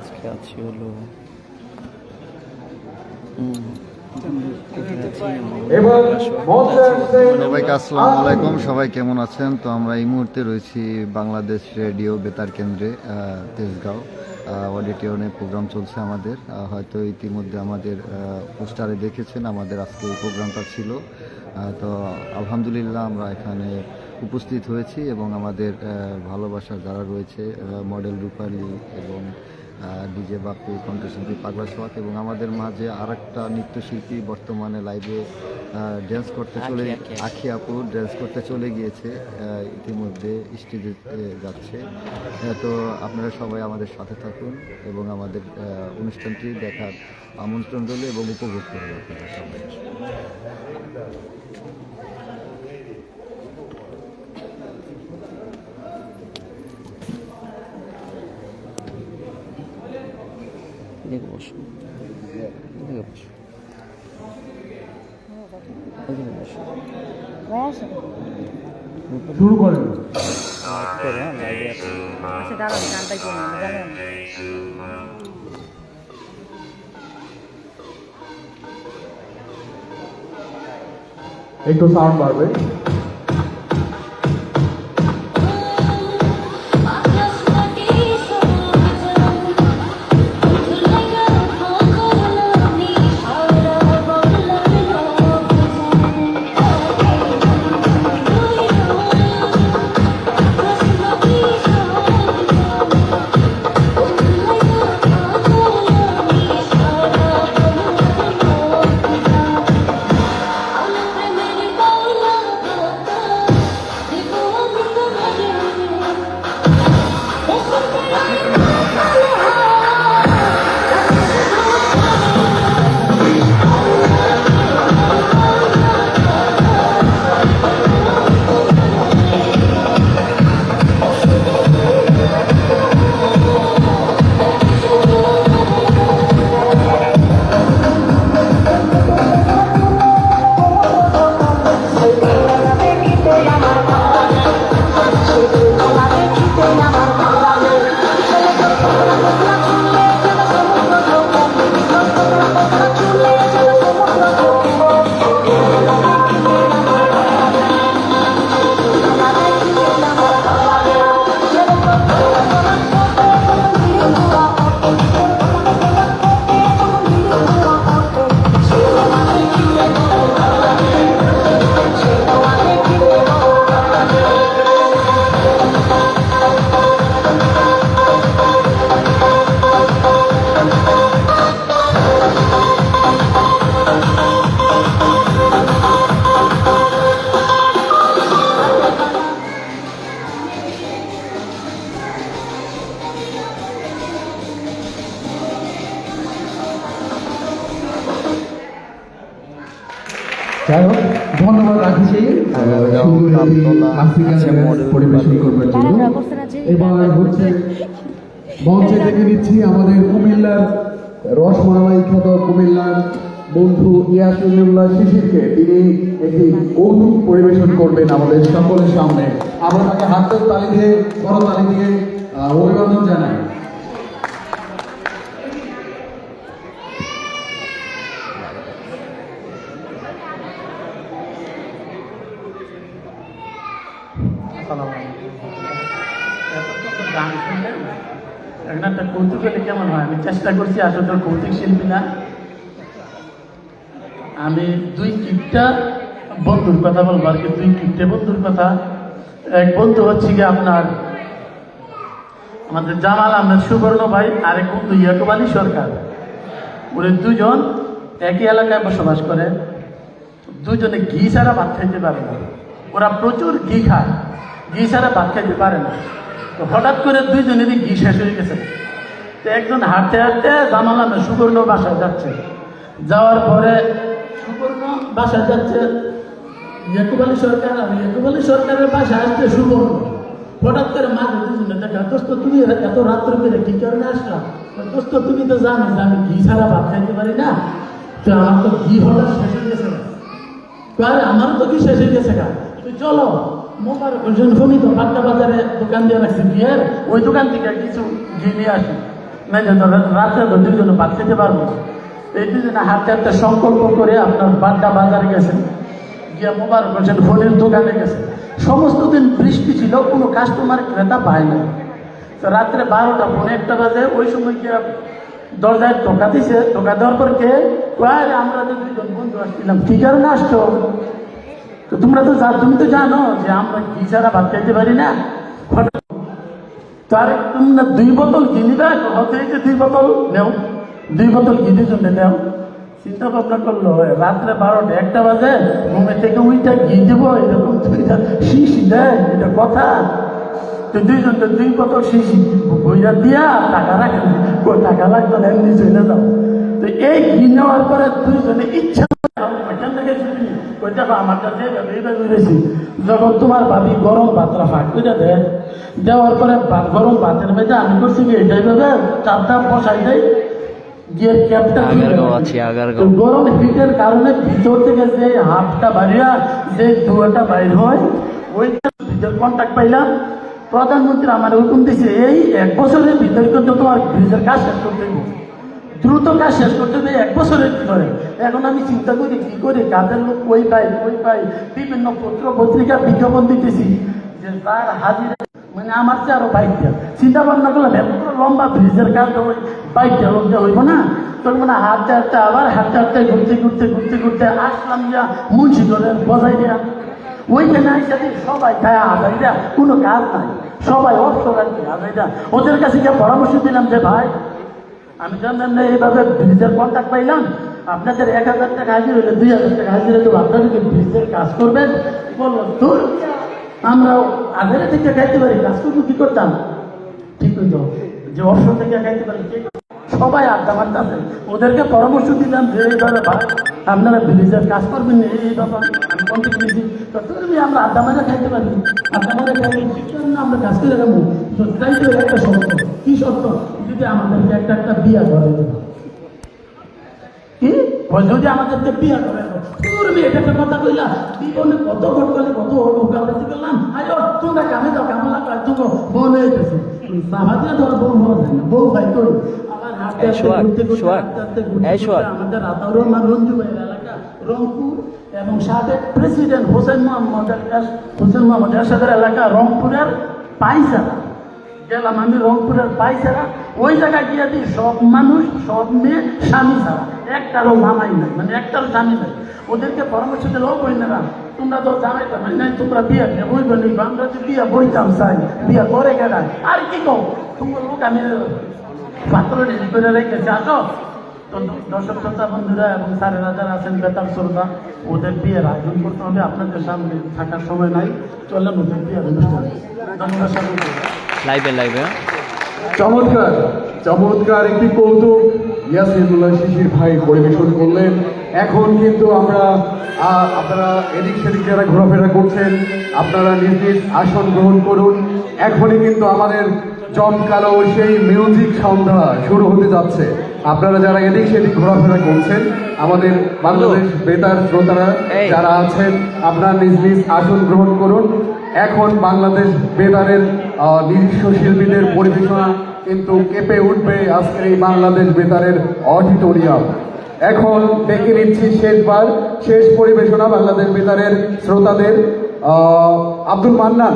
আজকে আছি হলো সবাইকে আসসালামু আলাইকুম। সবাই কেমন আছেন? তো আমরা এই মুহূর্তে রয়েছি বাংলাদেশ রেডিও বেতার কেন্দ্রে, তেজগাঁও অডিটোরিয়ামে প্রোগ্রাম চলছে আমাদের। হয়তো ইতিমধ্যে আমাদের পোস্টারে দেখেছেন আমাদের আজকে এই প্রোগ্রামটা ছিল। তো আলহামদুলিল্লাহ আমরা এখানে উপস্থিত হয়েছি এবং আমাদের ভালোবাসার যারা রয়েছে মডেল রূপালী এবং ডিজে বাপি, কণ্ঠশিল্পী পাগলা সোহাগ এবং আমাদের মাঝে আরেকটা নৃত্যশিল্পী বর্তমানে লাইভে ড্যান্স করতে চলে, আখি আপু ড্যান্স করতে চলে গিয়েছে, ইতিমধ্যে স্টেজে যাচ্ছে। তো আপনারা সবাই আমাদের সাথে থাকুন এবং আমাদের অনুষ্ঠানটি দেখার আমন্ত্রণ রইল এবং উপভোগ করবেন আপনারা সবাই। এদিকে বসো, এদিকে বসো, এদিকে বসো। শুরু করেন। আচ্ছা দাঁড়ান, গানটা কি জানেন? একটু সাউন্ড বাড়বে। যাই হোক, ধন্যবাদ রাখছি পরিবেশন করবার জন্য। এবার হচ্ছে মঞ্চে ডেকে নিচ্ছি আমাদের কুমিল্লার রসমালাই খ্যাত কুমিল্লার বন্ধু ইয়াসিনুল্লাহ শিশিরকে। তিনি একটি কৌতুক পরিবেশন করবেন আমাদের সকলের সামনে। আমরা তাকে হাতের তালি দিয়ে, করতালি দিয়ে অভিনন্দন জানাই। গান শুনলেন, এখন একটা কৌতুক হলে কেমন হয়? আমি চেষ্টা করছি, আসলে কৌতুক শিল্পী না আমি। দুই কিপটা বন্ধুর কথা বলবো আর কি, দুই কিপটে বন্ধুর কথা। এক বন্ধু হচ্ছে কি আপনার আমাদের জামাল আহমেদ সুবর্ণ ভাই, আরেক বন্ধু ইয়াকুব আলী সরকার। ওরা দুজন একই এলাকায় বসবাস করে, দুজনে ঘি ছাড়া ভাত খাইতে পারে না। ওরা প্রচুর ঘি খায়, ঘি ছাড়া ভাত খাইতে পারে না। তো হঠাৎ করে দুইজনেরই ঘি শেষ হয়ে গেছে। তো একজন হাঁটতে হাঁটতে জামাল আহমেদ সুবর্ণ বাসায় যাচ্ছে। যাওয়ার পরে সুবর্ণ বাসায় যাচ্ছে ইয়াকুব আলী সরকার, আর ইয়াকুব আলী সরকারের বাসায় আসছে সুবর্ণ। হঠাৎ করে মাঝে দুজনে দেখা, দোস্ত তুমি এত রাত্রে করে কি কারণে আসলাম? দোস্ত তুমি তো জানো যে আমি ঘি ছাড়া ভাত খাইতে পারি না, তো আমার তো ঘি হঠাৎ শেষ হয়ে গেছে। আমার তো কি শেষ হয়ে গেছে, তুই চলো মোবারক হোসেন ফমিত পাট্টা বাজারে দোকান দিয়ে রাখছি বিয়ের, ওই দোকান থেকে কিছু ঘি নিয়ে আসি। মেজে ধরেন রাত্রে তো দুজনে ভাত খেতে পারবো না। এই দুজনে হাতে হাতে সংকল্প করে আপনার বাড্ডা বাজারে গেছেন, গিয়ে মোবারক হোসেন ফোনের দোকানে গেছে। সমস্ত দিন বৃষ্টি ছিল, কোনো কাস্টমার ক্রেতা পায় না। তো রাত্রে 12টা পৌনে 1টা বাজে ওই সময় গিয়ে দরজায় টোকা দিছে। টোকা দেওয়ার পর কে আরে আমরা যে দুজন বন্ধু আসছিলাম, কি কারণে আসছো? তো তুমি তো জানো যে আমরা ঘি ছাড়া ভাত খাইতে পারি না। তার তোমরা 2 বোতল ঘি নিবে, হতে 2 বোতল নেও, 2 বোতল ঘির জন্য নেও। চিন্তা ভাবনা করলো রাত্রে 12টা 1টা বাজে ঘুমে থেকে উইটা ঘি দেবো, এরকম 2টা শিশি দেয়, এটা কথা? তো 2 বোতল শিশি বইয়া দিয়া টাকা রাখেন, টাকা লাগবে না, এমনি চলে যাও। তো এই ঘি নেওয়ার পরে 2জনে ইচ্ছা আমার কাছে যখন তোমার ভাবি গরম ভাতটা ফাঁক করে দেওয়ার পরে গরম ভাতের মধ্যে আমি করছি কি এটাই ভাবে চাপটা বসাই দেয়, গিয়ে ক্যাপটা গরম হিটের কারণে ভিতর থেকে যে হাফটা বাড়িয়া যে ধোঁয়াটা বাইর হয়, ওইটা ভিতর কন্ট্যাক্ট পাইলাম। প্রধানমন্ত্রী আমার হুকুম দিয়েছে এই 1 বছরের ভিতরে কিন্তু তোমার ব্রিজের কাজ শেষ করতে হবে, দ্রুত কাজ শেষ করতে হবে 1 বছরের ভিতরে। এখন আমি চিন্তা করি কি করে কাজের লোক কই পাই, বিভিন্ন পত্র পত্রিকা বিজ্ঞাপন দিতেছি যে তার হাজিরা মানে আমার চেয়ে আরো বাইক দেওয়া। চিন্তা ভাবনা করলাম এত লম্বা ব্রিজের কাজ বাইক দেওয়া লোক দেওয়া হইব না। তখন মানে হাঁটতে আবার হাঁটতে ঘুরতে আসলাম যা মুন্সিগঞ্জের বজাই দেয়া। ওইখানে আইসাতে সবাই খায় আজাইরা, কোনো কাজ নাই, সবাই অবসর আর কি আজাইরা। ওদের কাছে গিয়ে পরামর্শ দিলাম যে ভাই আমি জানলাম না এইভাবে ব্রিজের কন্ট্যাক্ট পাইলাম, আপনাদের 1000 টাকা হাজির হলে 2000 টাকা হাজির হলে আপনাদেরকে ব্রিজের কাজ করবেন। বললো তোর আমরা আগের থেকে খাইতে পারি, কাজ করবো কি করতাম? ঠিক হইতো যে অবসর থেকে খাইতে পারি, সবাই আড্ডা মারতে। ওদেরকে পরামর্শ দিলাম যে এইভাবে ভাই আপনারা ব্রিজের কাজ করবেন, এই ব্যাপার আমি কন্ট্যাক্ট দিয়েছি, ততদিন আমরা আড্ডা মারা খাইতে পারি, আড্ডা মারা খাইলে আমরা কাজ করে রাখবো। তাইতে একটা শর্ত, কি শর্ত? যদি আমাদেরকে একটা বিয়া করে দেবো, কি যদি আমাদেরকে বিয়া করে এটা একটা কথা কইলা জীবনে কত ভোট করলে কত ওকালতি করলাম। আরে তোমরা কামে যাও, কামলা পাই তুমি বউ হয়ে গেছে সাহায্য ধর বউ হওয়া যায় না, বউ ভাই করি আমার হাতে আমাদের আতাউর রহমান রঞ্জু ভাইয়ের এলাকা রংপুর এবং সাবেক প্রেসিডেন্ট হোসেন মোহাম্মদ এরশাদের এলাকা রংপুরের পাইসারা গেলাম আমি, রংপুরের পাইসারা। ওই জায়গায় গিয়ে দিই সব মানুষ সব মেয়ে স্বামী ছাড়া, একটারও জামাই নাই, মানে একটারও স্বামী নাই। ওদেরকে পরামর্শ দিল বইনেরা তোমরা তো জামাই টামাই নাই, তোমরা বিয়া নিয়ে বইবে নি, আমরা যে বিয়া বইতাম চাই, বিয়া করে গেলাম আর কি কও তোমার লোক আমি পাত্র রেডি করে রেখেছি আসো। তো দর্শক শ্রোতা বন্ধুরা এবং স্যারেরা যারা আছেন বেতার শ্রোতা, ওদের বিয়ের আয়োজন করতে হবে, আপনাদের সামনে থাকার সময় নাই, চলেন ওদের বিয়ের অনুষ্ঠান। ধন্যবাদ। লাইভে চমৎকার একটি কৌতুক ইয়াসিনুল্লাহ শিশির ভাই পরিবেশন করলেন। এখন কিন্তু আপনারা এদিক সেদিক যারা ঘোরাফেরা করছেন আপনারা নিজ নিজ আসন গ্রহণ করুন। এখনই কিন্তু আমাদের জমকালো সেই মিউজিক সন্ধ্যা শুরু হতে যাচ্ছে। আপনারা যারা এদিক সেদিক ঘোরাফেরা করছেন, আমাদের বাংলাদেশ বেতার শ্রোতারা যারা আছেন, আপনারা নিজ নিজ আসন গ্রহণ করুন। এখন বাংলাদেশ বেতারের নিজস্ব শিল্পীদের পরিবেশনা কিন্তু কেঁপে উঠবে আজকের এই বাংলাদেশ বেতারের অডিটোরিয়াম। এখন ডেকে নিচ্ছি শেষ পরিবেশনা বাংলাদেশ বেতারের শ্রোতাদের। আব্দুল মান্নান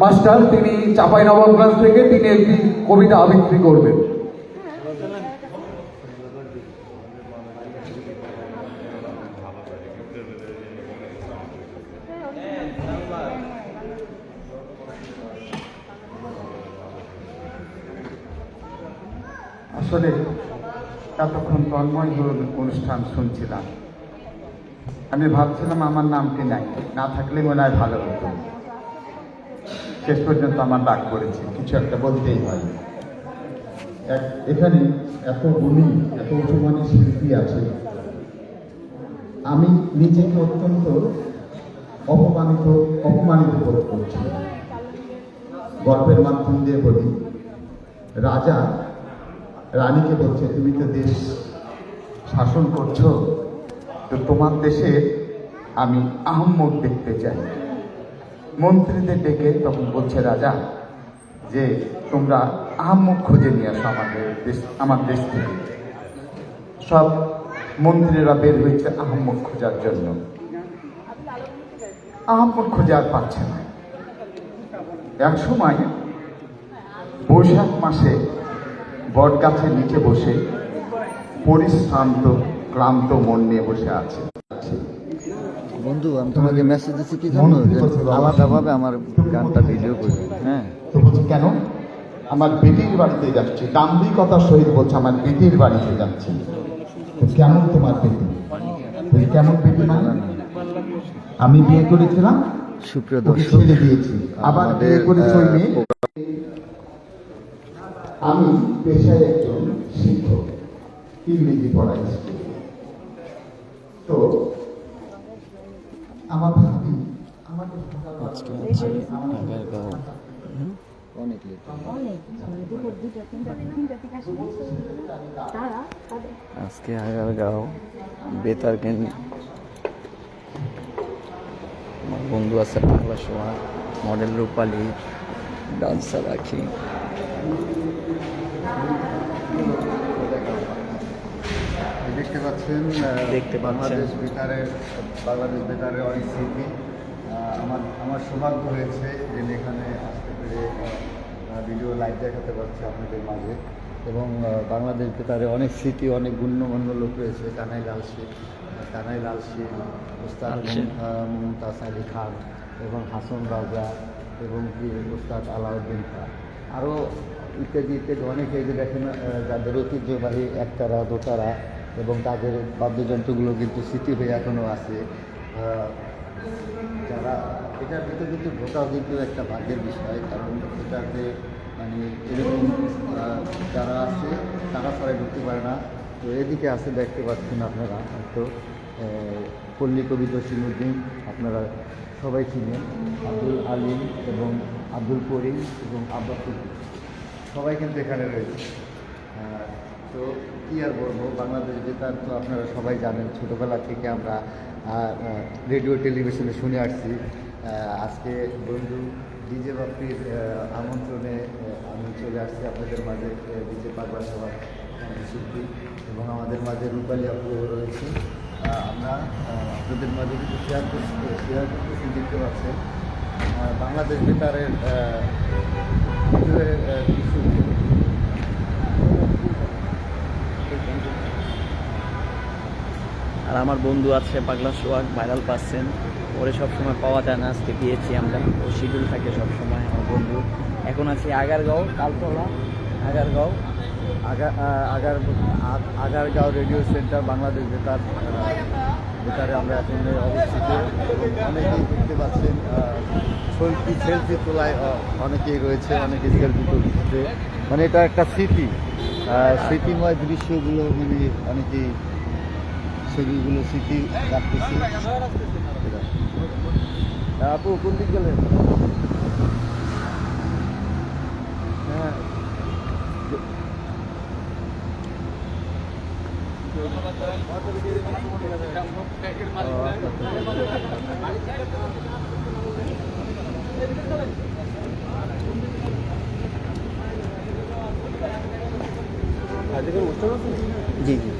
মাস্টার, তিনি চাঁপাইনবাবগঞ্জ থেকে তিনি একটি কবিতা আবৃত্তি করবেন। আসলে এতক্ষণ তন্ময় অনুষ্ঠান শুনছিলাম, আমি ভাবছিলাম আমার নামটি নাই, না থাকলে মনে হয় ভালো হতো। শেষ পর্যন্ত আমার ডাক পড়েছে, কিছু একটা বলতেই হয়। এখানে এত গুণী এত উঁচুমানের শিল্পী আছে, আমি নিজেকে অত্যন্ত অপমানিত বোধ করছি। গল্পের মাধ্যম দিয়ে বলি, রাজা রানীকে বলছে তুমি তো দেশ শাসন করছো, তো তোমার দেশে আমি আহম্মক দেখতে চাই। মন্ত্রীদের ডেকে তখন বলছে রাজা যে তোমরা আহাম্মক খুঁজে নিয়ে আসো আমার দেশ থেকে। সব মন্ত্রীরা বের হয়েছে আহাম্মক খোঁজার জন্য, আহাম্মক খুঁজে আর পাচ্ছে না। এক সময় বৈশাখ মাসে বট গাছের নিচে বসে পরিশ্রান্ত ক্লান্ত মন নিয়ে বসে আছে। বন্ধু, আমি তোমাকে মেসেজ দিচ্ছি কি জানো, যে আলাদাভাবে আমার গানটা ভিডিও করবে। হ্যাঁ, তো বলছি কেন? আমার বেটির বাড়িতে যাচ্ছি, দাম্ভিকতার সহিত বলছে আমার বেটির বাড়িতে যাচ্ছি। তো কেমন তোমার বেটি? বলি, কেমন বেটি মানে? আমি বিয়ে করেছিলাম, সুপ্রিয় ওকে দর্শক, ছেড়ে দিয়েছি, আবার বিয়ে করেছি ওই মেয়ে। আমি পেশায় একজন শিক্ষক, ইংরেজি পড়াই স্কুলে। তো আমার ভাবি আমাকে আজকে আছে আগারগাঁও। অনেক লেট। অনেক মানে দুপুর 2টা 3টা থেকে আসে তারা তাদের আজকে আগারগাঁও বেতারকেন আমার বন্ধু আছে পাগলা সোয়া, মডেল রূপালী, ডান্সার রাখি। দেখতে পাচ্ছেন, দেখতে পাচ্ছেন। বাংলাদেশ বেতারের অনেক স্মৃতি। আমার সৌভাগ্য হয়েছে যে এখানে আসতে পেরে ভিডিও লাইভ দেখাতে পারছি আপনাদের মাঝে। এবং বাংলাদেশ বেতারে অনেক স্মৃতি, অনেক গণ্যমান্য লোক রয়েছে। কানাই লাল শীল, উস্তাদ মুমতাজ আলী খান এবং হাসন রাজা এবং কি উস্তাদ আলাউদ্দিন খান, আরও ইত্যাদি ইত্যাদি অনেকে। যে দেখেন যাদের ঐতিহ্যবাহী একতারা, দোতারা এবং তাদের বাদ্যযন্ত্রগুলো কিন্তু স্মৃতি হয়ে এখনও আছে। যারা এটার ভিতরে কিন্তু ঢোকাও কিন্তু একটা ভাগ্যের বিষয়, কারণ এটাতে মানে এরকম যারা আছে তারা সবাই ঢুকতে পারে না। তো এদিকে আছে, দেখতে পাচ্ছেন আপনারা, তো পল্লী কবি জসিমউদ্দিন আপনারা সবাই চিনেন, আব্দুল আলিম এবং আব্দুল করিম এবং আব্বাস সবাই কিন্তু এখানে রয়েছে। তো কী আর বলবো, বাংলাদেশ বেতার তো আপনারা সবাই জানেন, ছোটোবেলা থেকে আমরা রেডিও টেলিভিশনে শুনে আসছি। আজকে বন্ধু ডিজে বাপ্পির আমন্ত্রণে আমি চলে আসছি আপনাদের মাঝে। ডিজে পাগলা সবার শিল্পী এবং আমাদের মাঝে রূপালী আপু রয়েছে। আমরা আপনাদের মাঝে কিছু শেয়ার করতেছি, দেখতে পাচ্ছেন বাংলাদেশ বেতারের কিছু। আর আমার বন্ধু আছে পাগলা সোহাগ, ভাইরাল পাচ্ছেন, ওরে সবসময় পাওয়া যায় না। আজকে পেয়েছি আমরা, ও শিডিউল থাকে সবসময় আমার বন্ধু। এখন আছি আগারগাঁও, তালতলা আগারগাঁও, আগারগাঁও রেডিও সেন্টার বাংলাদেশ বেতারে আমরা এখন অবস্থিত। অনেকেই দেখতে পাচ্ছেন সেলফি তোলায় অনেকেই রয়েছে, অনেকেই সেলফি তুলছে। মানে এটা একটা স্মৃতিময় দৃশ্যগুলো, মানে অনেকেই ছবিগুলো স্মৃতি রাখতেছি। আপু কোন দিক গেলেন? হ্যাঁ, জি জি।